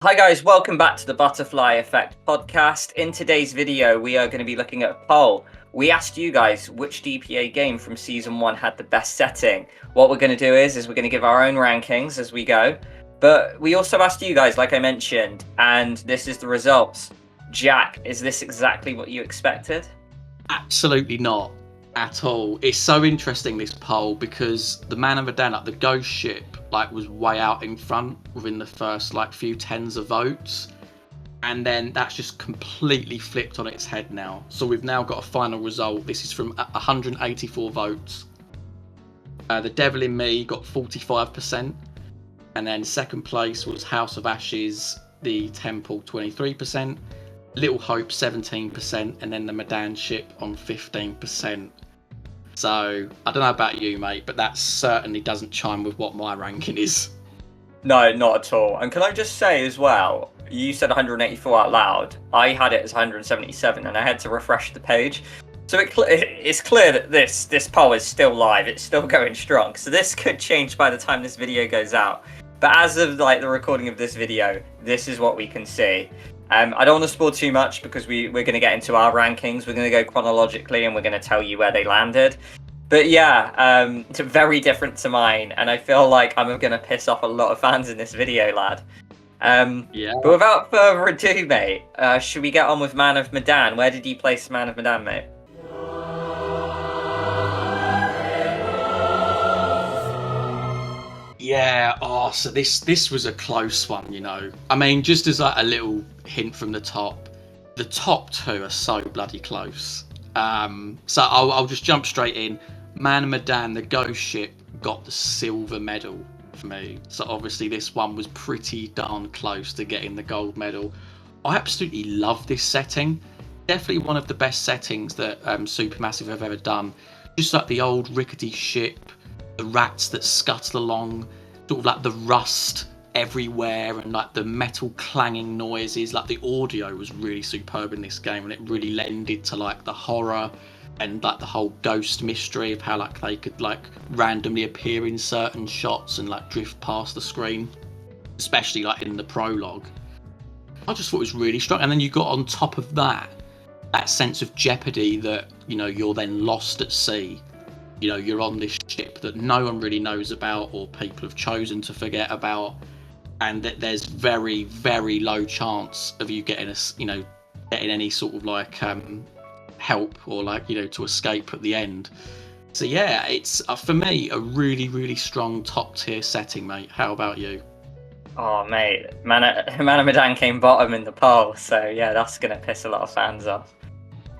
Hi guys, welcome back to the Butterfly Effect podcast. In today's video, we are going to be looking at a poll. We asked you guys which DPA game from Season 1 had the best setting. What we're going to do is we're going to give our own rankings as we go. But we also asked you guys, like I mentioned, and this is the results. Jack, is this exactly what you expected? Absolutely not at all. It's so interesting, this poll, because the Man of Medan, the ghost ship, was way out in front within the first few tens of votes, and then that's just completely flipped on its head now. So we've now got a final result. This is from 184 votes. The Devil in Me got 45%, and then second place was House of Ashes, The Temple, 23%, Little Hope 17%, and then the Medan ship on 15%. So I don't know about you, mate, but that certainly doesn't chime with what my ranking is. No, not at all. And can I just say as well, you said 184 out loud. I had it as 177, and I had to refresh the page. So it's clear that this poll is still live. It's still going strong. So this could change by the time this video goes out. But as of the recording of this video, this is what we can see. I don't want to spoil too much because we're going to get into our rankings. We're going to go chronologically and we're going to tell you where they landed. But yeah, it's very different to mine, and I feel like I'm going to piss off a lot of fans in this video, lad. Yeah. But without further ado, mate, should we get on with Man of Medan? Where did you place Man of Medan, mate? Yeah, so this was a close one, I mean, just as a little hint from the top two are so bloody close. So I'll just jump straight in. Man of Medan, the ghost ship, got the silver medal for me. So obviously this one was pretty darn close to getting the gold medal. I absolutely love this setting. Definitely one of the best settings that Supermassive have ever done. Just the old rickety ship, the rats that scuttle along, sort of the rust everywhere, and the metal clanging noises. The audio was really superb in this game, and it really lended to the horror and the whole ghost mystery of how they could randomly appear in certain shots and drift past the screen, especially in the prologue. I just thought it was really strong. And then you got on top of that sense of jeopardy that you're then lost at sea. You're on this ship that no one really knows about, or people have chosen to forget about, and that there's very, very low chance of you getting any sort of help or to escape at the end. So yeah, it's for me a really, really strong top tier setting, mate. How about you? Oh, mate, Man of Medan came bottom in the poll, so yeah, that's gonna piss a lot of fans off.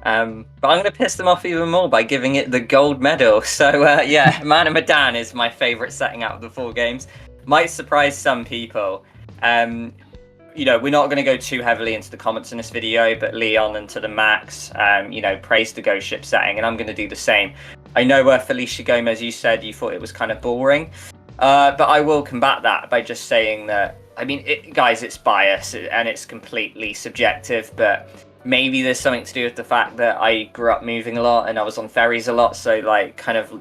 But I'm going to piss them off even more by giving it the gold medal. So yeah, Man of Medan is my favourite setting out of the 4 games. Might surprise some people. We're not going to go too heavily into the comments in this video, but Leon and to the max, praised the ghost ship setting, and I'm going to do the same. I know Felicia Gomez, you said you thought it was kind of boring, but I will combat that by just saying that, I mean, guys, it's bias and it's completely subjective, but maybe there's something to do with the fact that I grew up moving a lot and I was on ferries a lot, so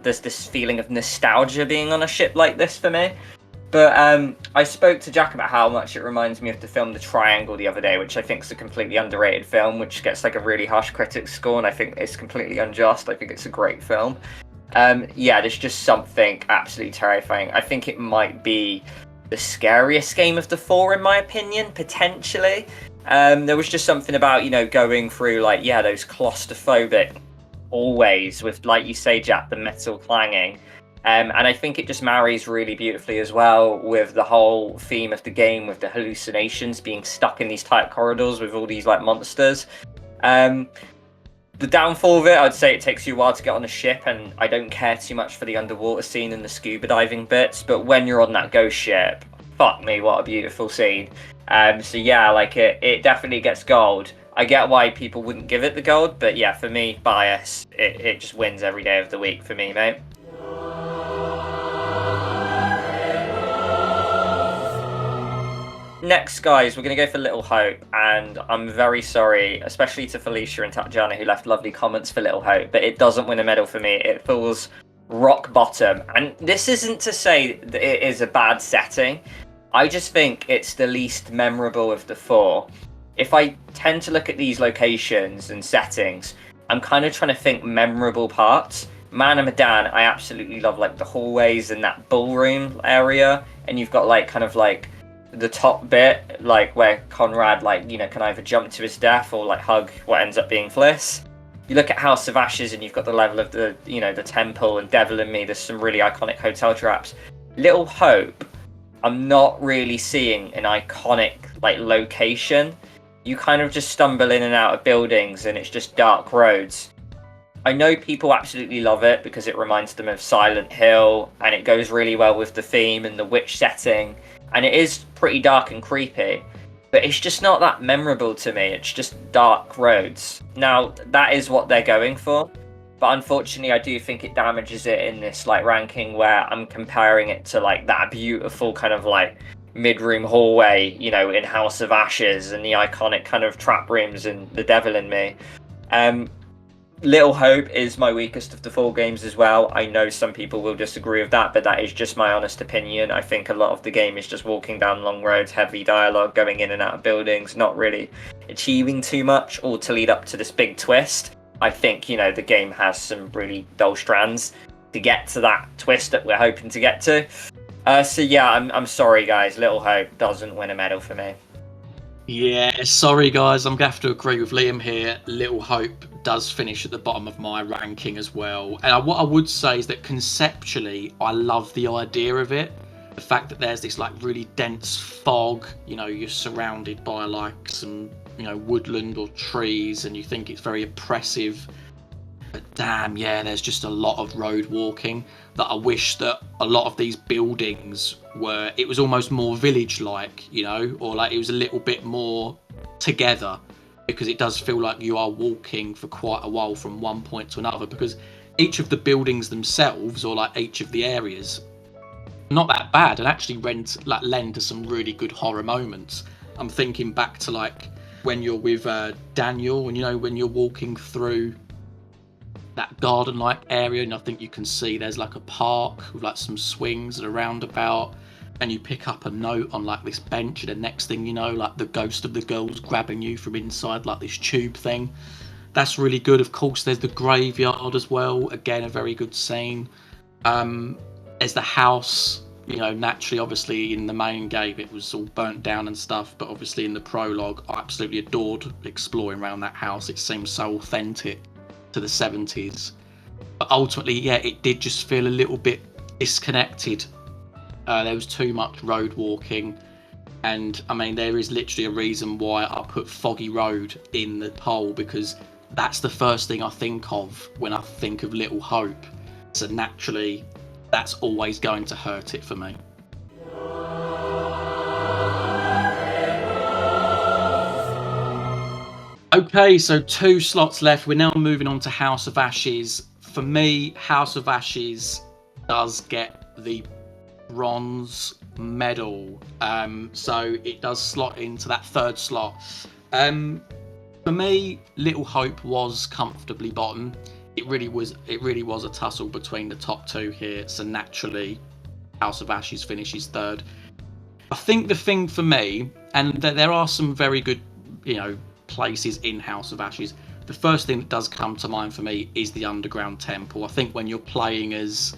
there's this feeling of nostalgia being on a ship like this for me. But I spoke to Jack about how much it reminds me of the film The Triangle the other day, which I think is a completely underrated film, which gets a really harsh critic score, and I think it's completely unjust. I think it's a great film. Yeah, there's just something absolutely terrifying. I think it might be the scariest game of the 4, in my opinion, potentially. There was just something about, going through, those claustrophobic hallways with, like you say, Jack, the metal clanging. And I think it just marries really beautifully as well with the whole theme of the game, with the hallucinations, being stuck in these tight corridors with all these monsters. The downfall of it, I'd say it takes you a while to get on a ship, and I don't care too much for the underwater scene and the scuba diving bits, but when you're on that ghost ship, fuck me, what a beautiful scene. So yeah, it definitely gets gold. I get why people wouldn't give it the gold, but yeah, for me, bias, it just wins every day of the week for me, mate. Next, guys, we're going to go for Little Hope, and I'm very sorry, especially to Felicia and Tatjana, who left lovely comments for Little Hope, but it doesn't win a medal for me. It falls rock bottom, and this isn't to say that it is a bad setting. I just think it's the least memorable of the four. If I tend to look at these locations and settings, I'm kind of trying to think memorable parts. Man of Medan, I absolutely love like the hallways and that ballroom area, and you've got like kind of like the top bit, like where Conrad like, you know, can either jump to his death or like hug what ends up being Fliss. You look at House of Ashes and you've got the level of the, you know, the temple and Devil in Me. There's some really iconic hotel traps. Little Hope, I'm not really seeing an iconic like location. You kind of just stumble in and out of buildings and it's just dark roads. I know people absolutely love it because it reminds them of Silent Hill and it goes really well with the theme and the witch setting, and it is pretty dark and creepy, but it's just not that memorable to me. It's just dark roads. Now, that is what they're going for, but unfortunately I do think it damages it in this like ranking where I'm comparing it to like that beautiful kind of like mid-room hallway, you know, in House of Ashes and the iconic kind of trap rooms in The Devil in Me. Little Hope is my weakest of the four games as well. I know some people will disagree with that, but that is just my honest opinion. I think a lot of the game is just walking down long roads, heavy dialogue, going in and out of buildings, not really achieving too much, all to lead up to this big twist. I think, you know, the game has some really dull strands to get to that twist that we're hoping to get to. So yeah, I'm sorry guys, Little Hope doesn't win a medal for me. Yeah, sorry guys, I'm going to have to agree with Liam here. Little Hope does finish at the bottom of my ranking as well. And what I would say is that conceptually, I love the idea of it. The fact that there's this like really dense fog, you know, you're surrounded by like some, you know, woodland or trees, and you think it's very oppressive. But damn, yeah, there's just a lot of road walking that I wish that a lot of these buildings were, it was almost more village-like, you know, or like it was a little bit more together, because it does feel like you are walking for quite a while from one point to another, because each of the buildings themselves, or like each of the areas, not that bad, and actually lend to some really good horror moments. I'm thinking back to like when you're with Daniel, and you know, when you're walking through that garden-like area, and I think you can see there's like a park with like some swings and a roundabout, and you pick up a note on like this bench, and the next thing you know, like the ghost of the girl's grabbing you from inside like this tube thing. That's really good. Of course, there's the graveyard as well. Again, a very good scene. There's the house, you know, naturally, obviously in the main game it was all burnt down and stuff, but obviously in the prologue I absolutely adored exploring around that house. It seems so authentic to the 70s, but ultimately, yeah, it did just feel a little bit disconnected. There was too much road walking, and I mean, there is literally a reason why I put Foggy Road in the poll, because that's the first thing I think of when I think of Little Hope, so naturally that's always going to hurt it for me. Okay, so 2 slots left. We're now moving on to House of Ashes. For me, House of Ashes does get the bronze medal. So it does slot into that 3rd slot. For me, Little Hope was comfortably bottom. It really was a tussle between the top 2 here. So naturally, House of Ashes finishes 3rd. I think the thing for me, and there are some very good, you know, places in House of Ashes. The first thing that does come to mind for me is the underground temple. I think when you're playing as,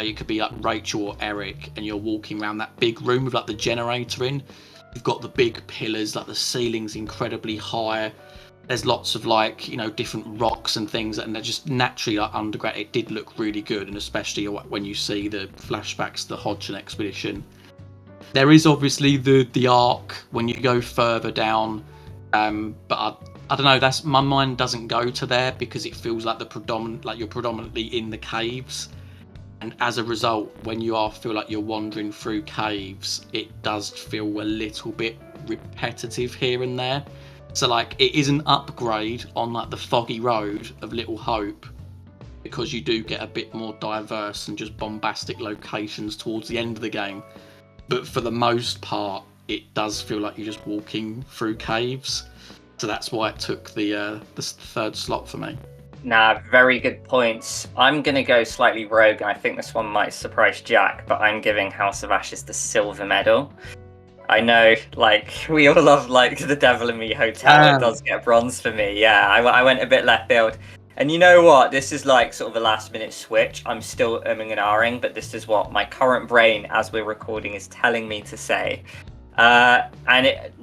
you could be like Rachel or Eric, and you're walking around that big room with like the generator in. You've got the big pillars, like the ceiling's incredibly high. There's lots of like, you know, different rocks and things, and they're just naturally like underground. It did look really good, and especially when you see the flashbacks to the Hodgson expedition. There is obviously the arc when you go further down. But I don't know, that's, my mind doesn't go to there, because it feels like you're predominantly in the caves, and as a result, when you feel like you're wandering through caves, it does feel a little bit repetitive here and there. So like, it is an upgrade on like the Foggy Road of Little Hope, because you do get a bit more diverse and just bombastic locations towards the end of the game, but for the most part it does feel like you're just walking through caves. So that's why it took the 3rd slot for me. Nah, very good points. I'm going to go slightly rogue, and I think this one might surprise Jack, but I'm giving House of Ashes the silver medal. I know, like, we all love, like, the Devil in Me Hotel. It does get bronze for me. Yeah, I went a bit left field. And you know what? This is like sort of a last minute switch. I'm still umming and ahhing, but this is what my current brain, as we're recording, is telling me to say. And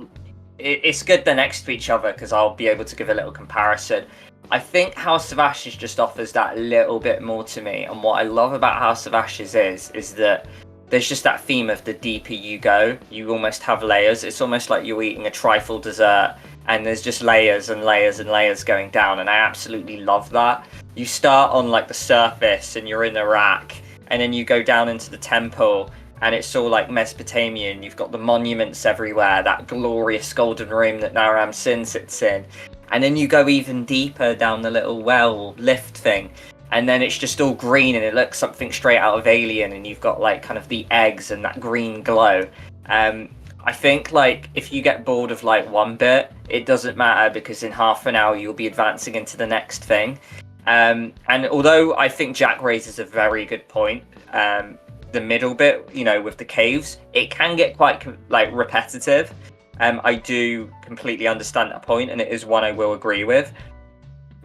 it's good they're next to each other because I'll be able to give a little comparison. I think House of Ashes just offers that little bit more to me. And what I love about House of Ashes is that there's just that theme of the deeper you go, you almost have layers. It's almost like you're eating a trifle dessert and there's just layers and layers and layers going down. And I absolutely love that. You start on like the surface and you're in Iraq, and then you go down into the temple and it's all like Mesopotamian. You've got the monuments everywhere, that glorious golden room that Naram Sin sits in. And then you go even deeper down the little well lift thing. And then it's just all green and it looks something straight out of Alien, and you've got like kind of the eggs and that green glow. I think like if you get bored of like one bit, it doesn't matter because in half an hour you'll be advancing into the next thing. And although I think Jack raises a very good point, the middle bit, you know, with the caves, it can get quite like repetitive. I do completely understand that point, and it is one I will agree with.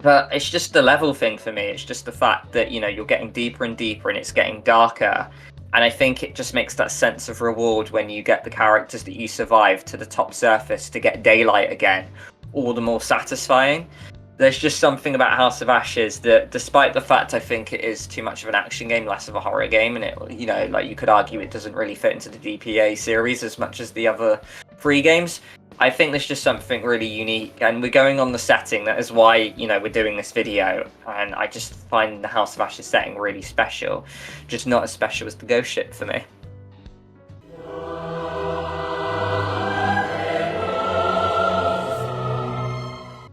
But it's just the level thing for me. It's just the fact that, you know, you're getting deeper and deeper and it's getting darker. And I think it just makes that sense of reward when you get the characters that you survive to the top surface to get daylight again, all the more satisfying. There's just something about House of Ashes that, despite the fact I think it is too much of an action game, less of a horror game, and it, you know, like you could argue it doesn't really fit into the DPA series as much as the other 3 games. I think there's just something really unique, and we're going on the setting. That is why, you know, we're doing this video, and I just find the House of Ashes setting really special, just not as special as the Ghost Ship for me.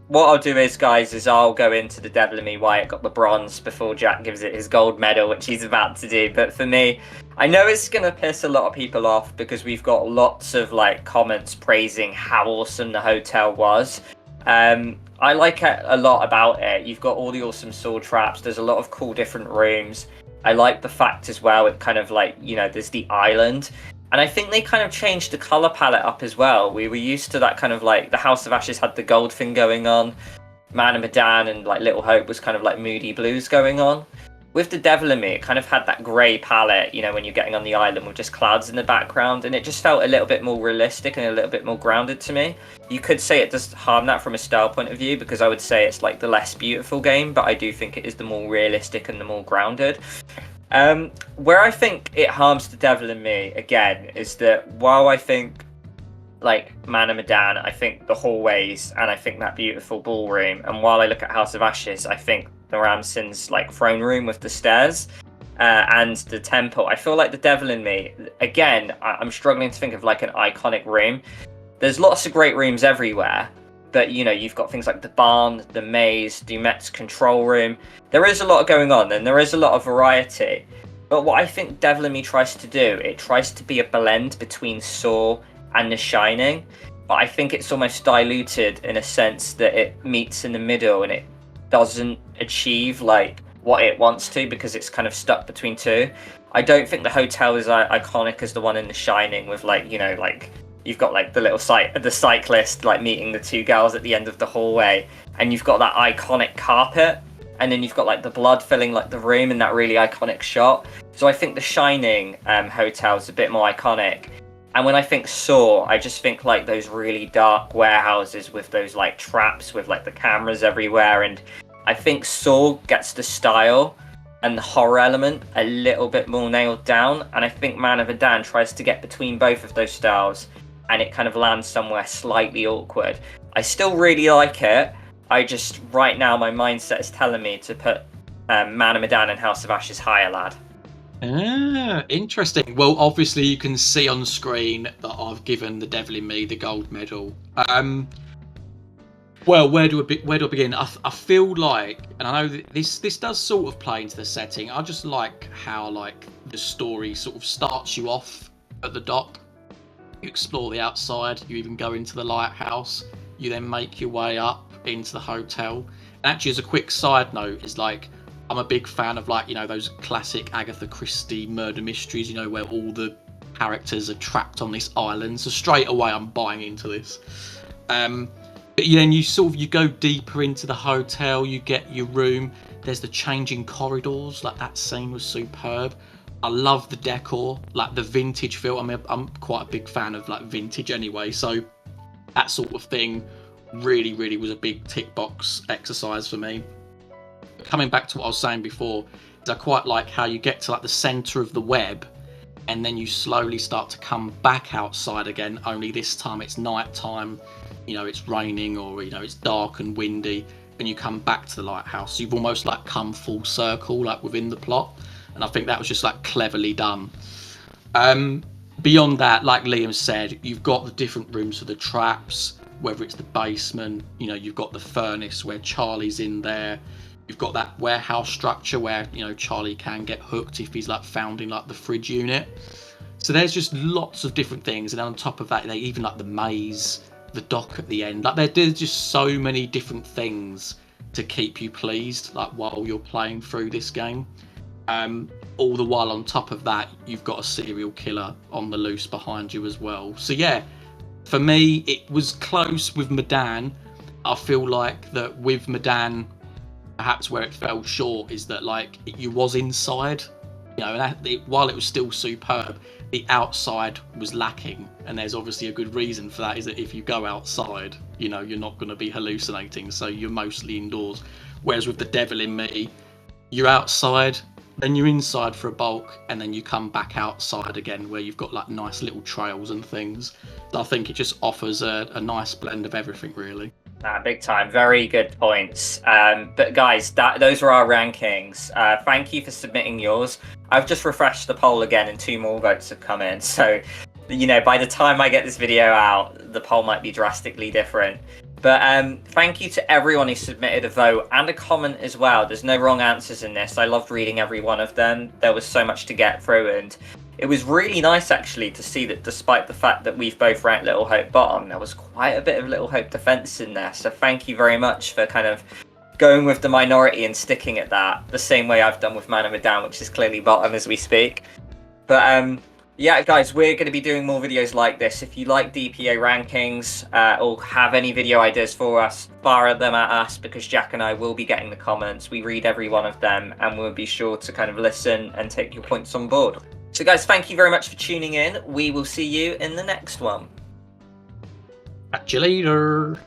What I'll do is, guys, is I'll go into the Devil in Me, why it got the bronze, before Jack gives it his gold medal, which he's about to do. But for me, I know it's going to piss a lot of people off because we've got lots of like comments praising how awesome the hotel was. I like it a lot about it. You've got all the awesome sword traps. There's a lot of cool different rooms. I like the fact as well, it kind of like, you know, there's the island. And I think they kind of changed the color palette up as well. We were used to that kind of like, the House of Ashes had the gold thing going on. Man of Medan and like Little Hope was kind of like moody blues going on. With the Devil in Me, it kind of had that grey palette, you know, when you're getting on the island with just clouds in the background, and it just felt a little bit more realistic and a little bit more grounded to me. You could say it does harm that from a style point of view, because I would say it's like the less beautiful game, but I do think it is the more realistic and the more grounded. Where I think it harms the Devil in Me, again, is that while I think like Man of Medan, I think the hallways, and I think that beautiful ballroom, and while I look at House of Ashes, I think the Ramson's like throne room with the stairs and the temple. I feel like the Devil in Me, again, I'm struggling to think of like an iconic room. There's lots of great rooms everywhere, but you know, you've got things like the barn, the maze, Dumet's control room. There is a lot going on, and there is a lot of variety. But what I think Devil in Me tries to do, it tries to be a blend between Saw and The Shining, but I think it's almost diluted in a sense that it meets in the middle and it doesn't achieve like what it wants to, because it's kind of stuck between two. I don't think the hotel is iconic as the one in The Shining, with like, you know, like you've got like the little the cyclist like meeting the 2 girls at the end of the hallway, and you've got that iconic carpet, and then you've got like the blood filling like the room in that really iconic shot. So I think The Shining hotel is a bit more iconic. And when I think Saw, I just think like those really dark warehouses with those like traps with like the cameras everywhere. And I think Saw gets the style and the horror element a little bit more nailed down. And I think Man of Medan tries to get between both of those styles, and it kind of lands somewhere slightly awkward. I still really like it. I just, right now, my mindset is telling me to put Man of Medan and House of Ashes higher, lad. Ah, interesting. Well, obviously you can see on screen that I've given the Devil in Me the gold medal. Well, where do I begin? I feel like, and I know that this does sort of play into the setting. I just like how like the story sort of starts you off at the dock. You explore the outside. You even go into the lighthouse. You then make your way up into the hotel. And actually, as a quick side note, is like, I'm a big fan of like, you know, those classic Agatha Christie murder mysteries, you know, where all the characters are trapped on this island. So straight away, I'm buying into this. But then you go deeper into the hotel, you get your room. There's the changing corridors. Like, that scene was superb. I love the decor, like the vintage feel. I mean, I'm quite a big fan of like vintage anyway, so that sort of thing really, really was a big tick box exercise for me. Coming back to what I was saying before, is I quite like how you get to like the center of the web, and then you slowly start to come back outside again. Only this time it's night time, you know, it's raining, or you know, it's dark and windy, and you come back to the lighthouse. You've almost like come full circle, like within the plot. And I think that was just like cleverly done. Beyond that, like Liam said, you've got the different rooms for the traps, whether it's the basement, you know, you've got the furnace where Charlie's in there. You've got that warehouse structure where, you know, Charlie can get hooked if he's like found in like the fridge unit. So there's just lots of different things. And on top of that, they even like the maze, the dock at the end. Like there's just so many different things to keep you pleased, like while you're playing through this game. All the while on top of that, you've got a serial killer on the loose behind you as well. So yeah, for me, it was close with Medan. I feel like that with Medan, perhaps where it fell short is that like you was inside, you know, and while it was still superb, the outside was lacking. And there's obviously a good reason for that, is that if you go outside, you know, you're not going to be hallucinating, so you're mostly indoors. Whereas with The Devil in Me, you're outside, then you're inside for a bulk, and then you come back outside again where you've got like nice little trails and things. So I think it just offers a nice blend of everything, really. Big time. Very good points. But guys, those are our rankings. Thank you for submitting yours. I've just refreshed the poll again and 2 more votes have come in. So, you know, by the time I get this video out, the poll might be drastically different. But thank you to everyone who submitted a vote and a comment as well. There's no wrong answers in this. I loved reading every one of them. There was so much to get through, and it was really nice actually to see that despite the fact that we've both ranked Little Hope bottom, there was quite a bit of Little Hope defense in there. So thank you very much for kind of going with the minority and sticking at that, the same way I've done with Man of Medan, which is clearly bottom as we speak. But yeah, guys, we're going to be doing more videos like this. If you like DPA rankings or have any video ideas for us, fire them at us, because Jack and I will be getting the comments. We read every one of them, and we'll be sure to kind of listen and take your points on board. So guys, thank you very much for tuning in. We will see you in the next one. Catch you later.